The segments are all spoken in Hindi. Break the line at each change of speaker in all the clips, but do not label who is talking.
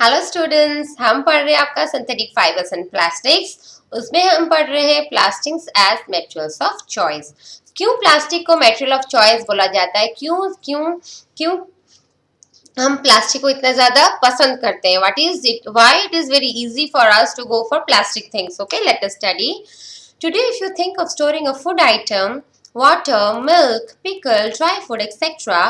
हेलो स्टूडेंट्स, हम पढ़ रहे हैं आपका सिंथेटिक फाइबर्स एंड प्लास्टिक्स। उसमें हम पढ़ रहे हैं plastics as materials of choice. क्यों प्लास्टिक को मटेरियल ऑफ चॉइस बोला जाता है? क्यों क्यों क्यों हम प्लास्टिक को इतना ज्यादा पसंद करते हैं? What is it, why it is very easy for us to go for plastic things? Okay, let us study today. If you think of storing a food item, water, milk, pickle, dry food, etc.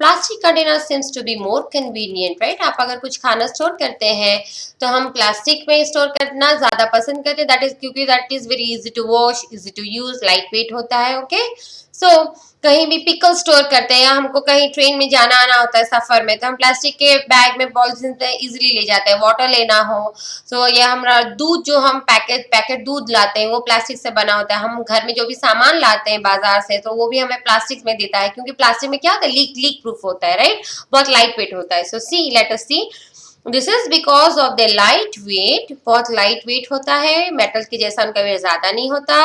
Plastic container seems to be more convenient, right? आप अगर कुछ खाना स्टोर करते हैं तो हम प्लास्टिक में स्टोर करना ज्यादा पसंद करते हैं। दैट इज क्योंकि that is very easy to wash, easy to use, light weight होता है। ओके, सो कहीं भी पिकल स्टोर करते हैं या हमको कहीं ट्रेन में जाना आना होता है सफर में, तो हम प्लास्टिक के बैग में पॉलिथीन से इजीली ले जाते हैं। वाटर लेना हो तो या हमारा दूध, जो हम पैकेट दूध लाते हैं वो प्लास्टिक से बना होता है। हम घर में जो भी सामान लाते हैं बाजार से तो वो भी हमें प्लास्टिक में देता है, क्योंकि प्लास्टिक में क्या होता है, लीक प्रूफ होता है, राइट? बहुत लाइट वेट होता है। So see, let us see, this is because of the light weight. बहुत लाइट वेट होता है, मेटल के जैसा उनका वेट ज्यादा नहीं होता।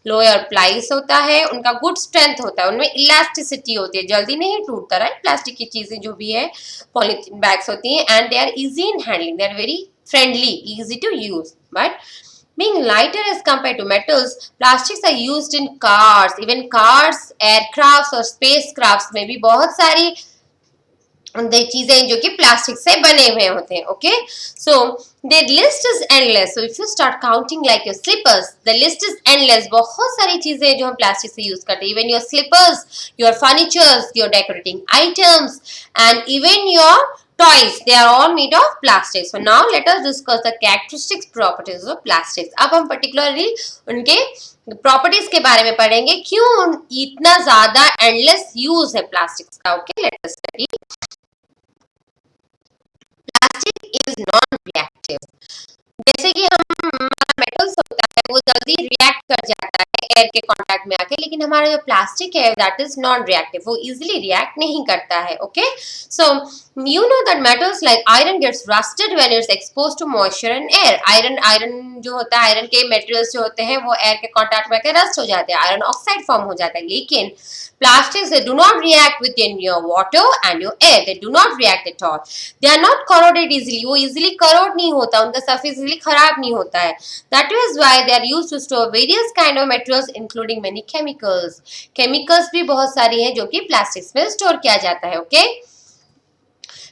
लोअर प्लाइस होता है, उनका गुड स्ट्रेंथ होता है, उनमें इलास्टिसिटी होती है, जल्दी नहीं टूटता, राइट? प्लास्टिक की चीजें जो भी है, पॉलीथीन बैग्स होती हैं, and they are easy in handling, they are very friendly, easy to use. But being lighter as compared to metals, plastics are used in cars, even cars, aircrafts और spacecrafts में भी बहुत सारी चीजें जो कि प्लास्टिक से बने हुए होते हैं। Okay, so the list is endless. So if you start counting like your slippers, the list is endless. बहुत सारी चीजें जो हम प्लास्टिक से यूज करते हैं, even your slippers, your furnitures, your decorating items, and even your toys, they are all made of plastic. So now let us discuss the characteristics, properties of plastics. अब हम particularly उनके प्रॉपर्टीज के बारे में पढ़ेंगे, क्यों इतना ज्यादा एंडलेस यूज है प्लास्टिक्स का। Okay, let us study. Plastic is non reactive. जैसे कि हम, हमारा मेटल्स होता है वो जल्दी रिएक्ट कर जाता है एयर के कांटेक्ट में आके, लेकिन हमारा जो प्लास्टिक है दैट इज नॉन रिएक्टिव, वो इजीली रिएक्ट नहीं करता है। Okay, so you know that metals like iron gets rusted when it's exposed to moisture and air. Iron जो होता है, आयरन के मटेरियल्स जो होते हैं वो एयर के कांटेक्ट में आके रस्ट हो जाते हैं, आयरन ऑक्साइड फॉर्म हो जाता है। लेकिन plastics, they do not react with your water and your air, they do not react at all, they are not corroded easily, वो easily corrode नहीं होता, उनका surface easily खराब नहीं होता है। That is why they are used to store various kind of materials including many chemicals. chemicals भी बहुत सारी हैं जो कि plastics में store किया जाता है। okay,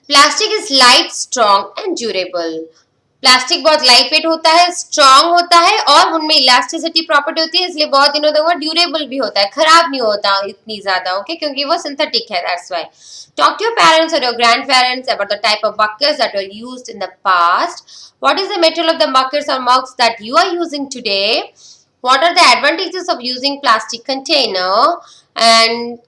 plastic is light, strong and durable. Plastic बहुत लाइट वेट होता है, स्ट्रॉन्ग होता है और उनमें इलास्टिसिटी प्रॉपर्टी होती है, इसलिए बहुत दिनों तक वो ड्यूरेबल भी होता है, खराब नहीं होता इतनी ज्यादा। ओके, क्योंकि वो सिंथेटिक है, that's why. Talk to your parents or your grandparents about the type of buckets that were used in the past. What is the material of the buckets or mugs that you are using today? What are the advantages of using plastic container? And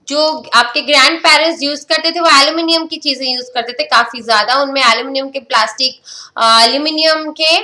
जो आपके ग्रैंड पेरेंट्स यूज करते थे वो एल्यूमिनियम की चीजें यूज करते थे काफी ज्यादा, उनमें एल्यूमिनियम के प्लास्टिक, एल्यूमिनियम के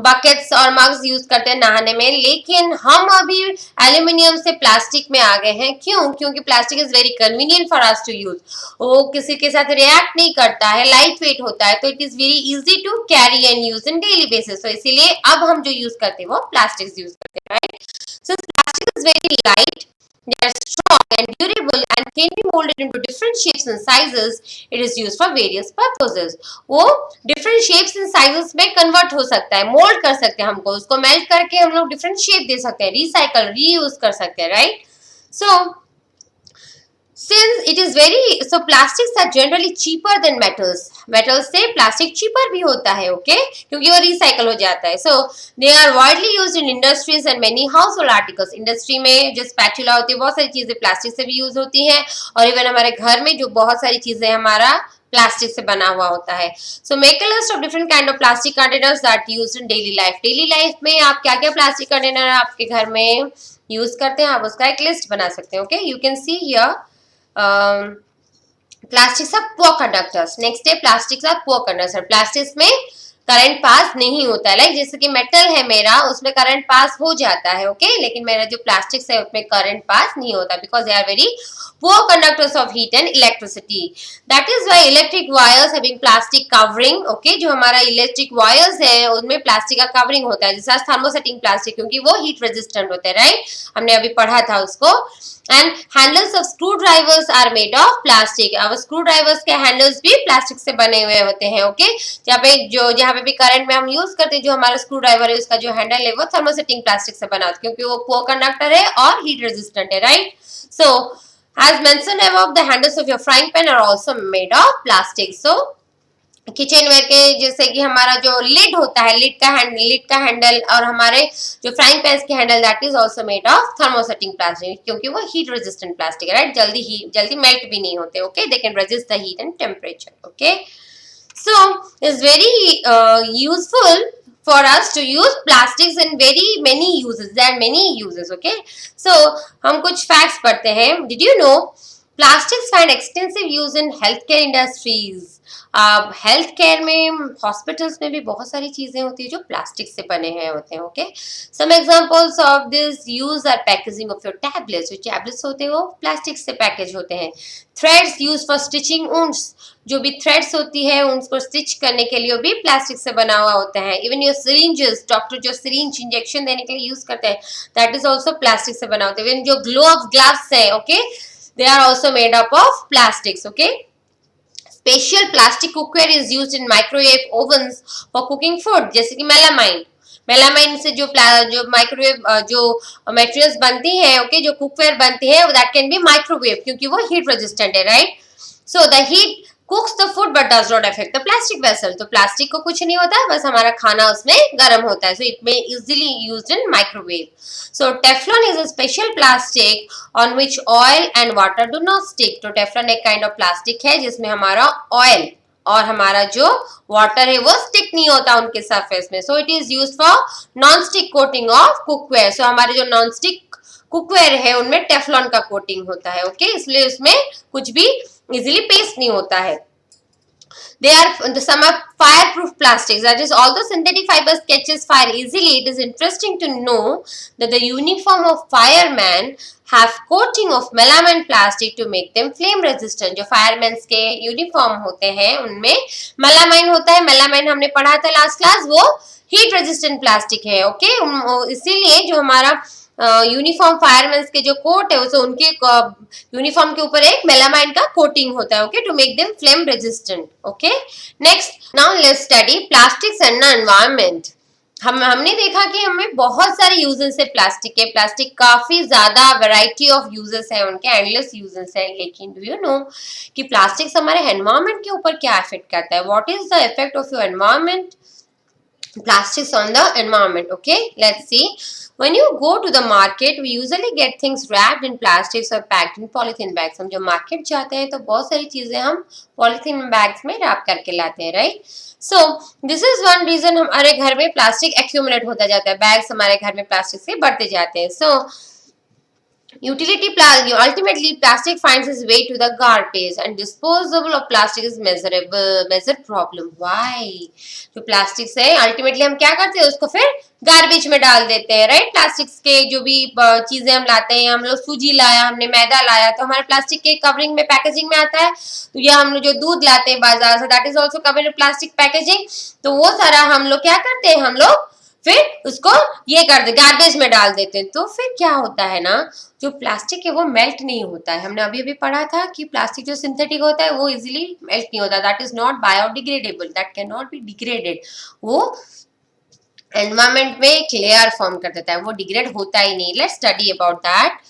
बकेट्स और मग्स यूज करते हैं नहाने में। लेकिन हम अभी एल्यूमिनियम से प्लास्टिक में आ गए हैं। क्यों? क्योंकि plastic is very convenient for us to use, वो किसी के साथ रिएक्ट नहीं करता है, लाइट वेट होता है, तो it is very easy to carry and use in daily basis. तो इसीलिए अब हम जो यूज करते हैं वो प्लास्टिक यूज करते हैं, right? So plastic is very light, they are strong and durable and can be molded into different shapes and sizes. It is used for various purposes. वो different shapes and sizes में convert हो सकता है, mold कर सकते हैं, हमको उसको melt करके हम लोग different shape दे सकते हैं, recycle, reuse कर सकते हैं, right? So since it is very, so plastics are generally cheaper than metals. metals से plastic cheaper भी होता है, okay? क्योंकि वो recycle हो जाता है। So they are widely used in industries and many household articles. Industry में जो spatula होती है, बहुत सारी चीजें प्लास्टिक से भी यूज होती हैं, और इवन हमारे घर में जो बहुत सारी चीजें हमारा प्लास्टिक से बना हुआ होता है। So make a list of different kind of plastic containers that used in daily life. Daily life में आप क्या क्या प्लास्टिक कंटेनर आपके घर में यूज करते हैं, आप उसका एक लिस्ट बना सकते हैं। okay, you can see here plastics are poor conductors. Next day, plastics are poor conductors. Plastics में करंट पास नहीं होता है। लाइक जैसे कि मेटल है मेरा, उसमें करंट पास हो जाता है, ओके, लेकिन मेरा जो प्लास्टिक्स है उसमें करंट पास नहीं होता, because they are very poor conductors of heat and electricity. That is why electric wires having plastic covering, okay, जो हमारा इलेक्ट्रिक वायर्स है उनमें प्लास्टिक का कवरिंग होता है, जैसे थर्मोसेटिंग प्लास्टिक, क्योंकि वो हीट रेजिस्टेंट होते हैं, राइट, हमने अभी पढ़ा था उसको। And handles of screw drivers are made of plastic, अब स्क्रू ड्राइवर्स के हैंडल्स भी प्लास्टिक से बने हुए होते हैं, ओके, जहाँ पे भी करंट में हम यूज करते हैं, जो हमारा स्क्रू ड्राइवर है उसका जो हैंडल है वो थर्मोसेटिंग प्लास्टिक से बना होता है, क्योंकि वो पुअर कंडक्टर है और हीट रेजिस्टेंट है, right. So as mentioned above, the handles of your frying pan are also made of plastic. So kitchenware के जैसे कि हमारा जो लिड होता है, लिड का हैंडल और हमारे जो फ्राइंग पैन के handle, that is also made of thermosetting plastic, क्योंकि वो हीट रेजिस्टेंट प्लास्टिक है, राइट, जल्दी मेल्ट भी नहीं होते, okay, they can resist the heat and temperature, okay. So it's very useful for us to use plastics in very many uses. There are many uses, okay. So हम कुछ facts पढ़ते हैं. Did you know plastics find extensive use in healthcare industries? Health care में, हॉस्पिटल्स में भी बहुत सारी चीजें होती है जो प्लास्टिक से बने हैं होते हैं, okay. Some examples of this use are packaging of your tablets, जो टैबलेट्स होते हैं वो प्लास्टिक से पैकेज होते हैं। Threads use for stitching wounds, जो भी थ्रेड्स होती है उनको स्टिच करने के लिए भी प्लास्टिक से बना हुआ होता है। इवन योर सिरिंजेस, डॉक्टर जो सिरिंज इंजेक्शन देने के लिए यूज करते हैं, दैट इज ऑल्सो प्लास्टिक से बना होता है। इवन जो ग्लव्स है, okay, they are also made up of plastics, okay. Special plastic cookware is used in microwave ovens for cooking food, जैसे कि मेलामाइन से जो माइक्रोवेव जो मटेरियल्स बनती है, ओके, जो कुकवेयर बनती है, दैट कैन बी माइक्रोवेव, क्योंकि वो हीट रेजिस्टेंट है, right. So the heat cooks the food but does not affect the plastic vessel, तो प्लास्टिक को कुछ नहीं होता है, बस हमारा खाना उसमें गर्म होता है, so it may easily used in microwave. So Teflon is a special plastic on which oil and water do not stick. तो Teflon एक kind of plastic है जिसमें हमारा oil और हमारा जो वाटर है वो स्टिक नहीं होता उनके सरफेस में, so it is used for non-stick coating of cookware. So हमारे जो non-stick कुकवेयर है उनमें टेफ्लॉन का कोटिंग होता है, ओके, इसलिए उसमें कुछ भी इजीली पेस्ट नहीं होता है। They are some are fireproof plastics, that is although synthetic fibers catches fire easily, it is interesting to know that the uniform of firemen have coating of melamine plastic to make them flame resistant. जो firemen के यूनिफॉर्म होते हैं उनमें मेलामाइन होता है, मेलामाइन हमने पढ़ा था लास्ट क्लास, वो हीट रेजिस्टेंट प्लास्टिक है, ओके, इसीलिए जो हमारा यूनिफॉर्म फायरमैन के जो कोट है उसे उनके यूनिफॉर्म के ऊपर एक मेलामाइन का कोटिंग होता है, okay, to make them flame resistant, okay. Next, now let's study plastics and the environment. हमने देखा कि हमें बहुत सारे यूजेस है प्लास्टिक के, प्लास्टिक काफी ज्यादा वैरायटी ऑफ यूजेस है उनके, एंडलेस यूजेस है, लेकिन डू यू नो कि प्लास्टिक्स हमारे एनवायरनमेंट के ऊपर क्या इफेक्ट करता है? What is the effect of your environment, plastics on the environment, okay, let's see. When you go to the market, we usually get things wrapped in plastics or packed in polythene bags. हम जब मार्केट जाते हैं तो बहुत सारी चीजें हम पॉलिथीन बैग्स में रैप करके लाते हैं, right. So this is one reason हमारे घर में प्लास्टिक एक्यूमुलेट होता जाता है, बैग्स हमारे घर में प्लास्टिक से बढ़ते जाते हैं। सो ultimately plastic finds its way to the garbage and disposable of plastic is major problem. Why? जो प्लास्टिक है अल्टीमेटली हम क्या करते हैं, उसको फिर गार्बेज में डाल देते हैं, राइट। प्लास्टिक्स के जो भी चीजें हम लाते हैं, हम लोग सूजी लाया, हमने मैदा लाया, तो हमारे प्लास्टिक के कवरिंग में पैकेजिंग में आता है, तो या हम लोग जो दूध लाते हैं बाजार से, that is also covered in plastic packaging, तो वो सारा हम लोग क्या करते हैं, हम लोग फिर उसको ये कर दे गार्बेज में डाल देते हैं। तो फिर क्या होता है ना, जो प्लास्टिक है वो मेल्ट नहीं होता है, हमने अभी पढ़ा था कि प्लास्टिक जो सिंथेटिक होता है वो इजीली मेल्ट नहीं होता, that is not biodegradable, that can not be degraded, वो एनवायरमेंट में एक लेयर फॉर्म कर देता है, वो डिग्रेड होता ही नहीं। Let's study about that.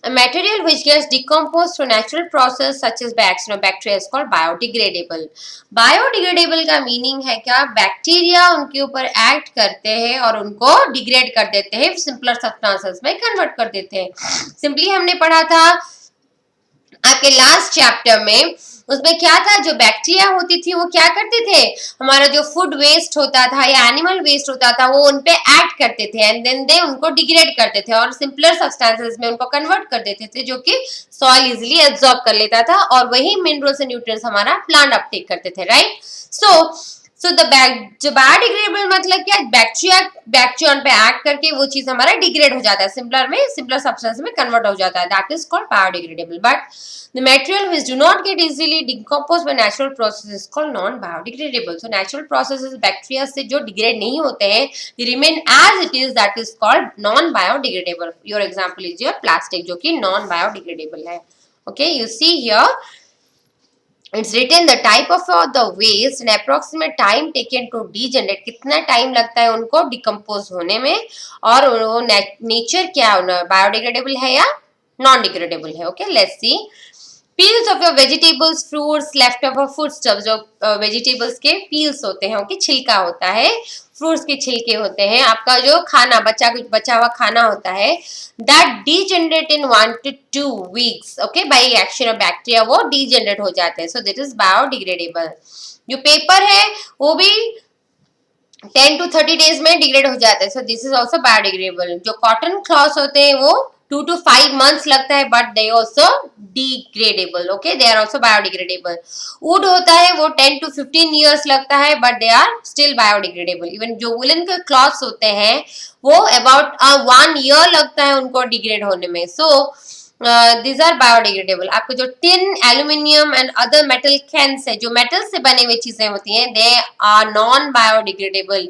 A material which gets decomposed through natural process such as by action of bacteria is called biodegradable. Biodegradable का मीनिंग है क्या, बैक्टीरिया उनके ऊपर एक्ट करते हैं और उनको डिग्रेड कर देते हैं, सिंपलर सब्सटेंसेस में कन्वर्ट कर देते हैं। सिंपली हमने पढ़ा था आपके लास्ट चैप्टर में, उसमें क्या था, जो बैक्टीरिया होती थी वो क्या करते थे, हमारा जो फूड वेस्ट होता था या एनिमल वेस्ट होता था वो उनपे एक्ट करते थे एंड देन दे उनको डिग्रेड करते थे और सिंपलर सब्सटेंसेस में उनको कन्वर्ट कर देते थे, जो कि सॉइल इजीली एब्जॉर्ब कर लेता था और वही मिनरल्स एंड न्यूट्रिएंट्स हमारा प्लांट अपटेक करते थे, राइट। सो सो द जो बायोडिग्रेडेबल मतलब क्या, बैक्टीरियन पे एक्ट करके वो चीज हमारा डिग्रेड हो जाता है, सिंपलर सब्सटेंस में कन्वर्ट हो जाता है, that is called biodegradable. But the material which do not get easily decomposed by natural process is called non biodegradable. So natural processes bacteria से जो डिग्रेड नहीं होते हैं, they remain as it is, that is called non biodegradable. Your example is your plastic जो कि non biodegradable है. Okay, you see here it's written the type of the waste and approximate time taken to degenerate, कितना टाइम लगता है उनको डिकम्पोज होने में, और वो नेचर क्या है, बायोडिग्रेडेबल है या नॉन डिग्रेडेबल है. Okay, let's see. Peels of your vegetables, fruits, left over foodstuffs, जो वेजिटेबल्स के पील्स होते हैं, ओके, छिलका होता है, फ्रूट्स के छिलके होते हैं, आपका जो खाना बचा हुआ खाना होता है, that degenerate in 1 to 2 weeks, okay, by action of bacteria वो डीजेनरेट हो जाते हैं. सो दिट इज बायोडिग्रेडेबल. जो पेपर है वो भी 10 to 30 days में डिग्रेड हो जाता है. So this is also biodegradable. जो कॉटन क्लॉथ्स होते हैं वो 2 to 5 months लगता है, but they also degradable. Okay, they are also biodegradable. Wood होता है वो 10 to 15 years लगता है, but they are still biodegradable. Even जो वुलन के क्लॉथ्स होते हैं वो अबाउट 1 year लगता है उनको डिग्रेड होने में. सो these are biodegradable. आपको जो tin, aluminium and other metal cans है, जो मेटल से बने हुए चीजें होती हैं, they are non biodegradable.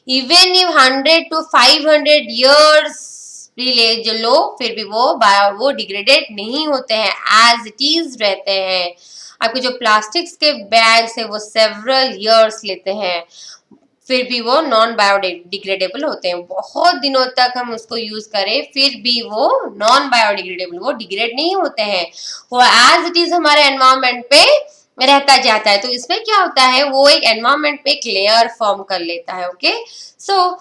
Even if 100 to 500 years भी ले जो लो, फिर भी वो डिग्रेडेड नहीं होते हैं, एज इट इज रहते हैं. आपके जो प्लास्टिक्स के बैग्स है वो सेवरल ईयर्स लेते हैं, फिर भी वो नॉन बायोडिग्रेडेबल होते हैं. बहुत दिनों तक हम उसको यूज करें फिर भी वो नॉन बायोडिग्रेडेबल, वो डिग्रेड नहीं होते हैं, वो एज इट इज हमारे एनवायरमेंट पे रहता जाता है. तो इसमें क्या होता है, वो एक एनवायरमेंट पे एक लेयर फॉर्म कर लेता है. Okay, so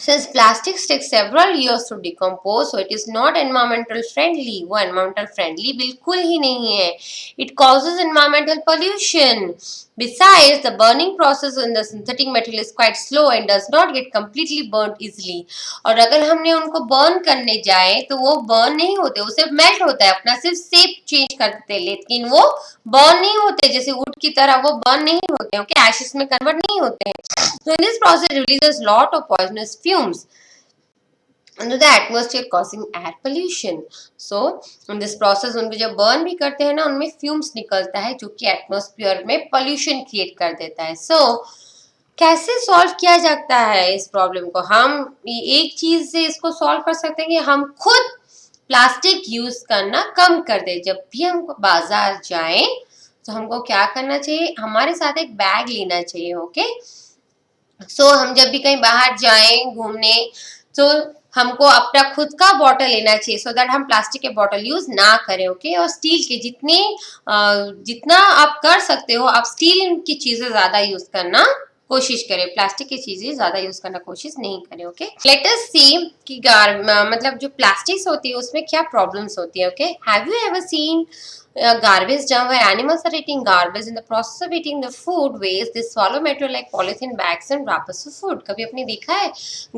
since plastics take several years to decompose, so it is not environmental friendly. वो environmental friendly बिल्कुल ही नहीं है. It causes environmental pollution. Besides, the burning process in the synthetic material is quite slow and does not get completely burnt easily. और अगर हमने उनको burn करने जाए तो वो burn नहीं होते, वो सिर्फ melt होता है, अपना सिर्फ shape change करते हैं, लेकिन वो burn नहीं होते. जैसे wood की तरह वो burn नहीं होते, okay, ashes में convert नहीं होते हैं. So this process releases lot of poisonous fumes into the atmosphere, causing air pollution. So in this process उनको जब burn भी करते हैं ना, उनमें fumes निकलता है जो कि atmosphere में pollution create कर देता है. So कैसे सॉल्व किया जाता है इस प्रॉब्लम को? हम एक चीज से इसको सॉल्व कर सकते हैं कि हम खुद प्लास्टिक यूज करना कम कर दे. जब भी हम बाजार जाएं तो हमको क्या करना चाहिए, हमारे साथ एक बैग लेना चाहिए. ओके, सो हम जब भी कहीं बाहर जाएं घूमने तो हमको अपना खुद का बॉटल लेना चाहिए, सो दैट हम प्लास्टिक के बॉटल यूज ना करें. ओके, और स्टील के जितना आप कर सकते हो, आप स्टील की चीजें ज्यादा यूज करना कोशिश करें, प्लास्टिक की चीजें ज्यादा यूज करना कोशिश नहीं करें. ओके, लेट अस सी कि मतलब जो प्लास्टिक्स होती है उसमें क्या प्रॉब्लम्स होती है. Okay, have you ever seen garbage dump where animals are eating garbage? In the process of eating the food waste, they swallow material like polythene bags and wrappers of food. कभी आपने देखा है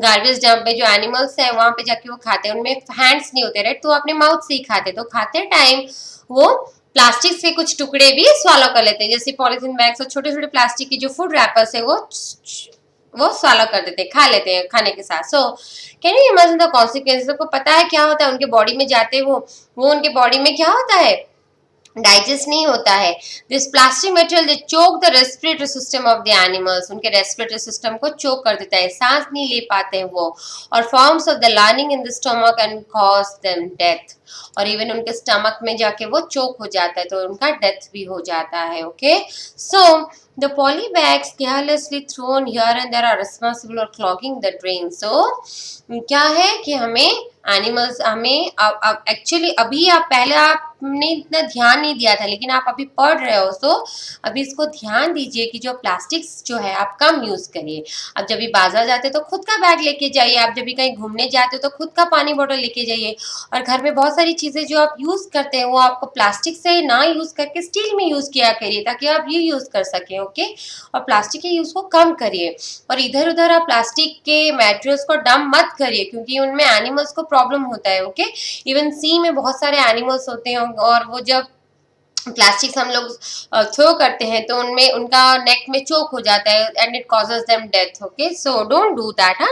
गार्बेज डंप पे जो एनिमल्स हैं वहां पे जाके वो खाते हैं, उनमें हैंड्स नहीं होते, राइट, तो अपने माउथ से ही खाते, तो खाते टाइम वो प्लास्टिक से कुछ टुकड़े भी स्वालो कर लेते हैं, जैसे पॉलिथीन बैग्स और छोटे छोटे प्लास्टिक के जो फूड रैपर्स है वो स्वालो कर देते हैं, खा लेते हैं खाने के साथ. So can you imagine the consequences? आपको पता है क्या होता है उनके बॉडी में जाते वो उनके बॉडी में क्या होता है, डाइजेस्ट नहीं होता है. This plastic material they choke the respiratory system of the animals, उनके रेस्पिरेटरी सिस्टम को चोक कर देता है, सांस नहीं ले पाते हैं वो, और forms of the lining in the stomach and cause them death, और इवन उनके स्टमक में जाके वो चोक हो जाता है तो उनका डेथ भी हो जाता है. Okay, so the poly bags carelessly thrown here and there are responsible for clogging the drain. So क्या है कि हमें एनिमल्स हमें एक्चुअली अभी आप पहले आपने इतना ध्यान नहीं दिया था, लेकिन आप अभी पढ़ रहे हो, तो अभी इसको ध्यान दीजिए कि जो प्लास्टिक्स जो है आप कम यूज करिए. आप जब भी बाजार जाते हो तो खुद का बैग लेके जाइए, आप जब भी कहीं घूमने जाते हो तो खुद का पानी बोतल लेके जाइए, और घर में बहुत सारी चीजें जो आप यूज करते हैं वो आपको प्लास्टिक से ना यूज करके स्टील में यूज किया करिए ताकि आप ये यूज कर सकें. ओके, और प्लास्टिक के यूज को कम करिए, और इधर उधर आप प्लास्टिक के मटेरियल्स को डंप मत करिए क्योंकि उनमें एनिमल्स को प्रॉब्लम होता है. ओके, इवन सी में बहुत सारे एनिमल्स होते हैं और वो जब प्लास्टिक्स हम लोग थ्रो करते हैं तो उनमें उनका नेक में चोक हो जाता है and it causes them death. Okay, so don't do that.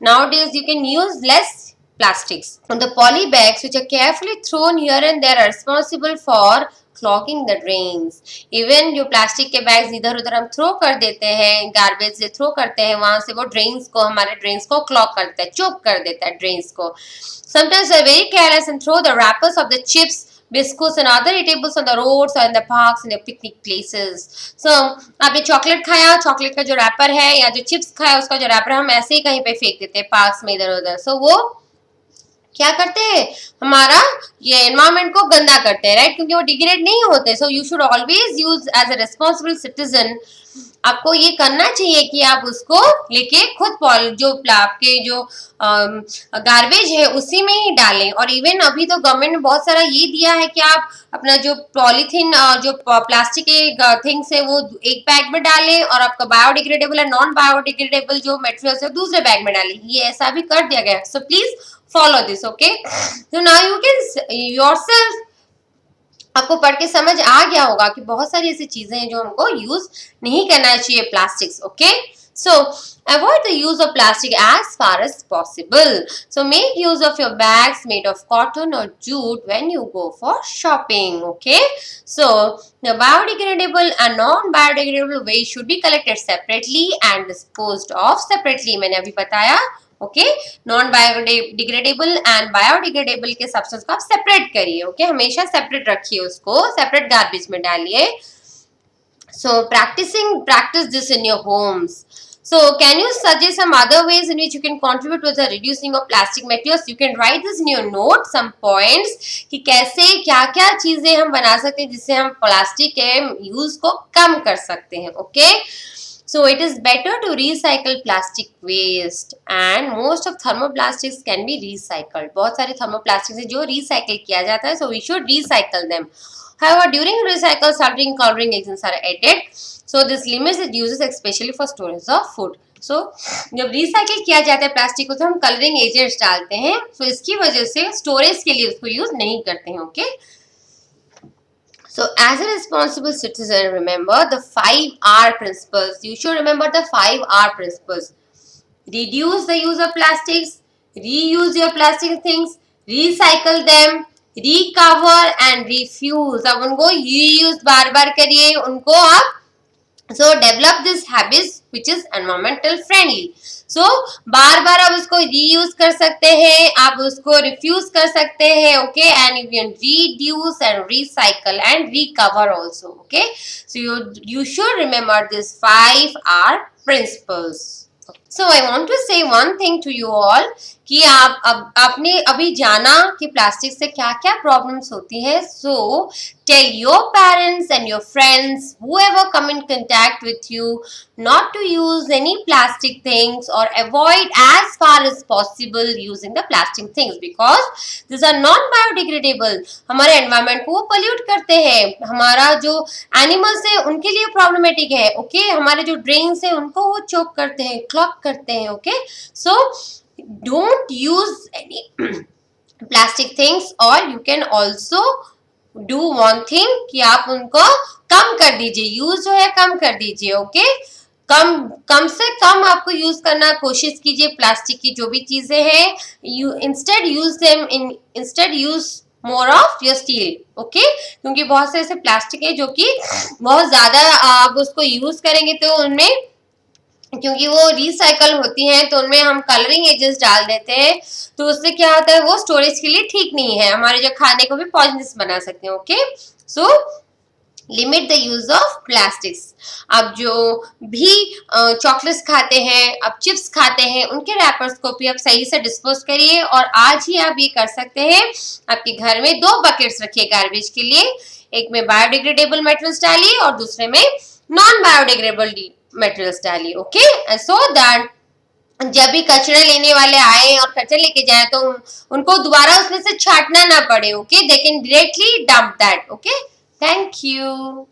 Nowadays you can use less plastics. And the poly bags which are carefully thrown here and there are responsible for clogging the drains. Even जो प्लास्टिक के बैग्स इधर उधर हम थ्रो कर देते हैं, गार्बेज से थ्रो करते हैं, वहां से वो ड्रेन्स को, हमारे ड्रेन्स को क्लॉग करता है, चोक कर देता है ड्रेन्स को. Sometimes we are very careless and throw the wrappers of the chips, biscuits and other eatables on the roads or in the parks and the picnic places. So आपने चॉकलेट खाया, चॉकलेट का जो रैपर है या जो चिप्स खाया उसका जो रैपर हम ऐसे ही कहीं पे फेंक देते हैं पार्क्स में इधर उधर. सो वो क्या करते हैं, हमारा ये एनवायरमेंट को गंदा करते हैं, राइट, क्योंकि वो डिग्रेड नहीं होते. So you should always use as a responsible citizen. आपको ये करना चाहिए कि आप उसको लेके खुद जो आपके जो गार्बेज है उसी में ही डालें. और इवन अभी तो गवर्नमेंट ने बहुत सारा ये दिया है कि आप अपना जो पॉलीथीन जो प्लास्टिक के थिंग्स है वो एक बैग में डालें और आपका बायोडिग्रेडेबल और नॉन बायोडिग्रेडेबल जो मटेरियल्स है दूसरे बैग में डालें. ये ऐसा भी कर दिया गया. So please follow this. Okay, so now you can yourself, आपको पढ़ के समझ आ गया होगा कि बहुत सारी ऐसी चीजें हैं जो हमको यूज नहीं करना चाहिए plastics. Okay, so avoid the use of plastic as far as possible. So make use of your bags made of cotton or jute when you go for shopping. Okay, so the biodegradable and non-biodegradable waste should be collected separately and disposed of separately. मैंने अभी बताया. Okay, non biodegradable and biodegradable के सब्सटेंस को आप सेपरेट करिए. ओके, हमेशा सेपरेट रखिए, उसको सेपरेट गार्बेज में डालिए. सो practice this in your homes. So can you suggest some other ways in which you can contribute to the reducing of plastic materials? You can write this in your note, some points कि कैसे क्या क्या चीजें हम बना सकते हैं जिससे हम प्लास्टिक के यूज को कम कर सकते हैं. Okay, so it is better to recycle plastic waste and most of thermoplastics can be recycled. बहुत सारे thermoplastics हैं जो recycle किया जाता है, so we should recycle them. However, during recycle, certain coloring agents are added, so this limits its uses especially for storage of food. So जब recycle किया जाता है प्लास्टिक को तो हम coloring agents डालते हैं, so इसकी वजह से storage के लिए उसको use नहीं करते हैं. Okay. So as a responsible citizen, remember the 5R principles. You should remember the 5R principles. Reduce the use of plastics, reuse your plastic things, recycle them, recover and refuse. अब उनको reuse बार बार करिए, उनको आप so develop this habits which is environmental friendly. So बार बार आप उसको reuse कर सकते हैं, आप उसको refuse कर सकते हैं. Okay, and you can reduce and recycle and recover also. Okay, so you should remember this 5R principles. So I want to say one thing to you all कि आपने अभी जाना कि प्लास्टिक से क्या क्या प्रॉब्लम्स होती है. So tell your parents and your friends, whoever come in contact with you, not to use any plastic things or avoid as far as possible using the plastic things because these are non biodegradable. हमारे एनवायरमेंट को वो पोल्यूट करते हैं, हमारा जो एनिमल्स है उनके लिए प्रॉब्लमेटिक है. ओके, हमारे जो ड्रेन्स है उनको वो चोक करते हैं, क्लॉग करते हैं. Okay, so don't use any plastic things. or you can also do one thing कि आप उनको कम कर दीजिए, यूज जो है कम कर दीजिए. ओके, कम से कम आपको यूज करना कोशिश कीजिए प्लास्टिक की जो भी चीजें हैं. You instead use more of your steel. Okay, क्योंकि बहुत से ऐसे प्लास्टिक है जो कि बहुत ज्यादा आप उसको यूज करेंगे तो उनमें, क्योंकि वो रिसाइकल होती हैं तो उनमें हम कलरिंग एजेंट्स डाल देते हैं, तो उससे क्या होता है वो स्टोरेज के लिए ठीक नहीं है, हमारे जो खाने को भी पॉइजनस बना सकते हैं. Okay, so limit the use of plastics. आप जो भी चॉकलेट्स खाते हैं, आप चिप्स खाते हैं, उनके रैपर्स को भी आप सही से डिस्पोज करिए. और आज ही आप ये कर सकते हैं, आपके घर में 2 बकेट्स रखिए गार्बेज के लिए, एक में बायोडिग्रेडेबल मटेरियल्स डालिए और दूसरे में नॉन बायोडिग्रेडेबल मटेरियल्स डालिए. ओके, सो दैट जब भी कचरा लेने वाले आए और कचरा लेके जाए तो उनको दोबारा उसमें से छाटना ना पड़े. Okay, they can directly dump that. Okay, thank you.